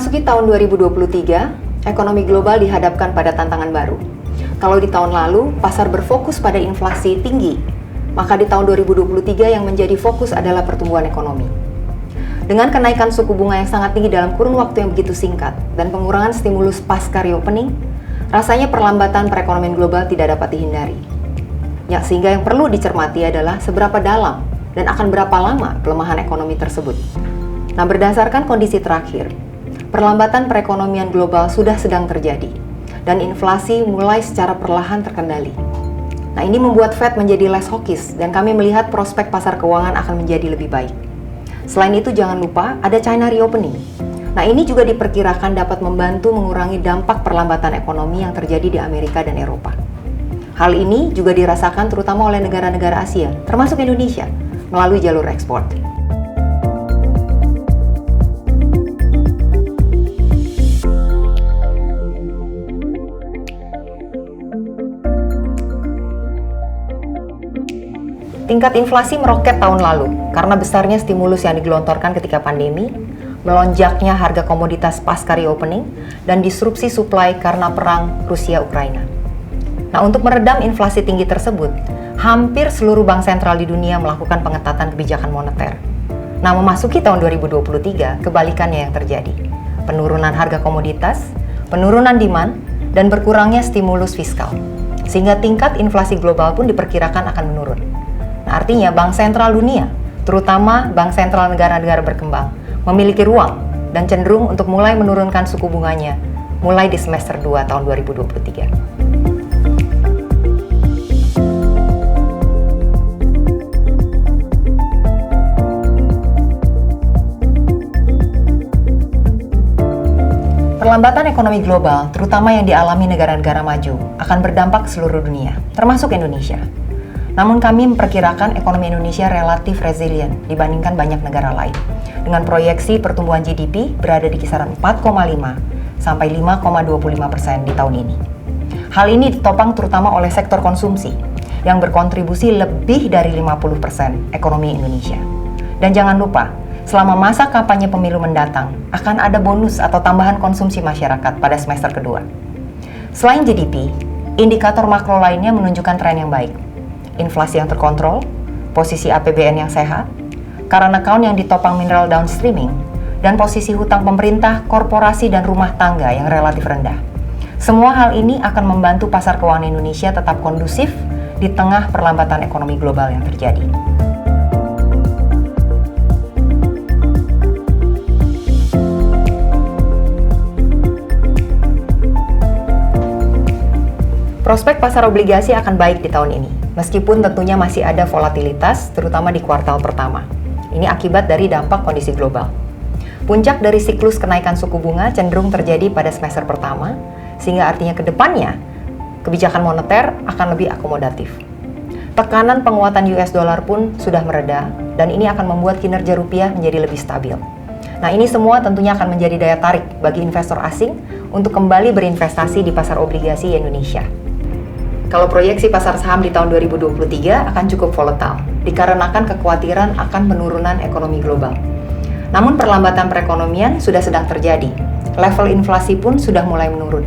Memasuki tahun 2023, ekonomi global dihadapkan pada tantangan baru. Kalau di tahun lalu, pasar berfokus pada inflasi tinggi, maka di tahun 2023 yang menjadi fokus adalah pertumbuhan ekonomi. Dengan kenaikan suku bunga yang sangat tinggi dalam kurun waktu yang begitu singkat dan pengurangan stimulus pasca reopening, rasanya perlambatan perekonomian global tidak dapat dihindari. Sehingga yang perlu dicermati adalah seberapa dalam dan akan berapa lama pelemahan ekonomi tersebut. Nah, berdasarkan kondisi terakhir, perlambatan perekonomian global sudah sedang terjadi dan inflasi mulai secara perlahan terkendali. Nah, ini membuat Fed menjadi less hawkish dan kami melihat prospek pasar keuangan akan menjadi lebih baik. Selain itu, jangan lupa ada China reopening. Nah, ini juga diperkirakan dapat membantu mengurangi dampak perlambatan ekonomi yang terjadi di Amerika dan Eropa. Hal ini juga dirasakan terutama oleh negara-negara Asia, termasuk Indonesia, melalui jalur ekspor. Tingkat inflasi meroket tahun lalu karena besarnya stimulus yang digelontorkan ketika pandemi, melonjaknya harga komoditas pasca reopening, dan disrupsi suplai karena perang Rusia-Ukraina. Nah, untuk meredam inflasi tinggi tersebut, hampir seluruh bank sentral di dunia melakukan pengetatan kebijakan moneter. Nah, memasuki tahun 2023, kebalikannya yang terjadi. Penurunan harga komoditas, penurunan demand, dan berkurangnya stimulus fiskal. Sehingga tingkat inflasi global pun diperkirakan akan menurun. Nah, artinya bank sentral dunia, terutama bank sentral negara-negara berkembang, memiliki ruang dan cenderung untuk mulai menurunkan suku bunganya mulai di semester 2 tahun 2023. Perlambatan ekonomi global, terutama yang dialami negara-negara maju, akan berdampak ke seluruh dunia, termasuk Indonesia. Namun kami memperkirakan ekonomi Indonesia relatif resilient dibandingkan banyak negara lain, dengan proyeksi pertumbuhan GDP berada di kisaran 4,5 sampai 5,25% di tahun ini. Hal ini ditopang terutama oleh sektor konsumsi, yang berkontribusi lebih dari 50% ekonomi Indonesia. Dan jangan lupa, selama masa kampanye pemilu mendatang, akan ada bonus atau tambahan konsumsi masyarakat pada semester kedua. Selain GDP, indikator makro lainnya menunjukkan tren yang baik. Inflasi yang terkontrol, posisi APBN yang sehat, current account yang ditopang mineral downstreaming, dan posisi hutang pemerintah, korporasi, dan rumah tangga yang relatif rendah. Semua hal ini akan membantu pasar keuangan Indonesia tetap kondusif di tengah perlambatan ekonomi global yang terjadi. Prospek pasar obligasi akan baik di tahun ini, meskipun tentunya masih ada volatilitas, terutama di kuartal pertama. Ini akibat dari dampak kondisi global. Puncak dari siklus kenaikan suku bunga cenderung terjadi pada semester pertama, sehingga artinya ke depannya, kebijakan moneter akan lebih akomodatif. Tekanan penguatan US dollar pun sudah mereda, dan ini akan membuat kinerja rupiah menjadi lebih stabil. Nah, ini semua tentunya akan menjadi daya tarik bagi investor asing untuk kembali berinvestasi di pasar obligasi Indonesia. Kalau proyeksi pasar saham di tahun 2023 akan cukup volatile, dikarenakan kekhawatiran akan penurunan ekonomi global. Namun perlambatan perekonomian sudah sedang terjadi, level inflasi pun sudah mulai menurun.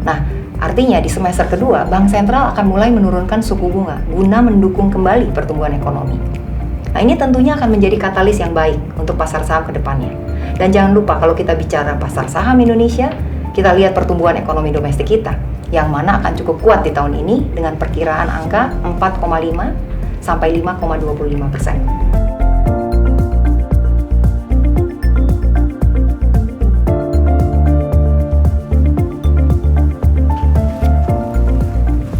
Nah, artinya di semester kedua, Bank Sentral akan mulai menurunkan suku bunga guna mendukung kembali pertumbuhan ekonomi. Nah, ini tentunya akan menjadi katalis yang baik untuk pasar saham ke depannya. Dan jangan lupa kalau kita bicara pasar saham Indonesia, kita lihat pertumbuhan ekonomi domestik kita, yang mana akan cukup kuat di tahun ini dengan perkiraan angka 4,5 sampai 5,25%.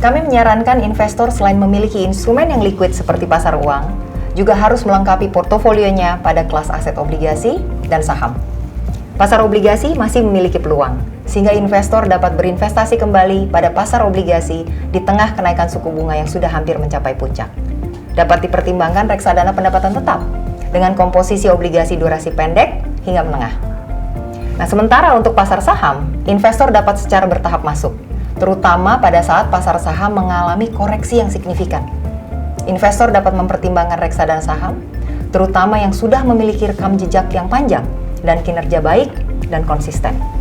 Kami menyarankan investor selain memiliki instrumen yang liquid seperti pasar uang, juga harus melengkapi portofolionya pada kelas aset obligasi dan saham. Pasar obligasi masih memiliki peluang, sehingga investor dapat berinvestasi kembali pada pasar obligasi di tengah kenaikan suku bunga yang sudah hampir mencapai puncak. Dapat dipertimbangkan reksadana pendapatan tetap, dengan komposisi obligasi durasi pendek hingga menengah. Nah, sementara untuk pasar saham, investor dapat secara bertahap masuk, terutama pada saat pasar saham mengalami koreksi yang signifikan. Investor dapat mempertimbangkan reksadana saham, terutama yang sudah memiliki rekam jejak yang panjang dan kinerja baik dan konsisten.